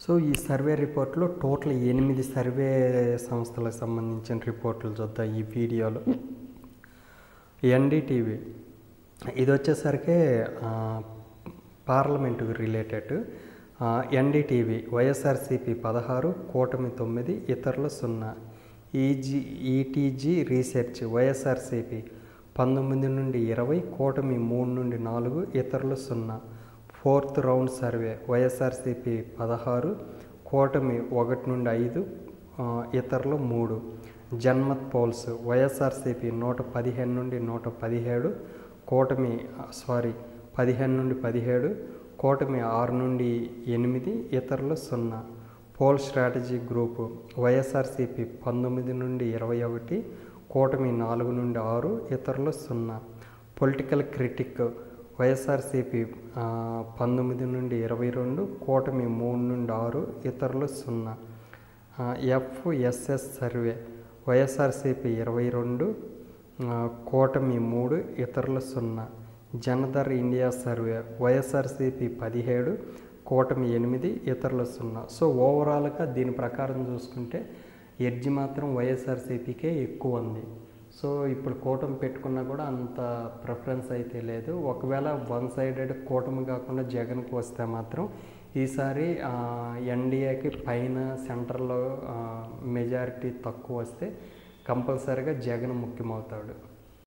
So ఈ survey రిపోర్ట్లో total 8 survey సంస్థలకు సంబంధించిన రిపోర్ట్లు చూద్దాం ఈ వీడియోలో. ఎన్డీటీవీ ఇది వచ్చేసరికి పార్లమెంటుకు రిలేటెడ్. ఎన్డీటీవీ వైఎస్ఆర్సీపీ 16, కూటమి 9, ఇతరులు 0. ఈటీజీ రీసెర్చ్ వైఎస్ఆర్సీపీ 19 నుండి 20, కూటమి 3 నుండి 4, ఇతరులు 0. ఫోర్త్ రౌండ్ సర్వే వైఎస్ఆర్సీపీ 16, కూటమి 1 నుండి 5, ఇతరులు 3. జన్మత్ పోల్స్ వైఎస్ఆర్సీపీ 115 నుండి 117, కూటమి 15 నుండి 17, కూటమి 6 నుండి 8, ఇతరులు 0. పోల్ స్ట్రాటజీ గ్రూపు వైఎస్ఆర్సీపీ 19 నుండి 21, కూటమి 4 నుండి 6, ఇతరులు 0. పొలిటికల్ క్రిటిక్ వైఎస్ఆర్సీపీ 19 నుండి 22, కూటమి 3 నుండి 6, ఇతరులు 0. ఎఫ్ఎస్ఎస్ సర్వే వైఎస్ఆర్సీపీ 22, కూటమి 3, ఇతరులు 0. జనధర్ ఇండియా సర్వే వైఎస్ఆర్సీపీ 17, కూటమి 8, ఇతరులు 0. సో ఓవరాల్గా దీని ప్రకారం చూసుకుంటే ఎడ్జ్ మాత్రం వైఎస్ఆర్సీపీకే ఎక్కువ ఉంది. సో ఇప్పుడు కూటమి పెట్టుకున్నా కూడా అంత ప్రిఫరెన్స్ అయితే లేదు. ఒకవేళ వన్ సైడెడ్ కూటమి కాకుండా జగన్కి వస్తే మాత్రం ఈసారి ఎన్డీఏకి పైన సెంటర్లో మెజారిటీ తక్కువ వస్తే కంపల్సరీగా జగన్ ముఖ్యమవుతాడు.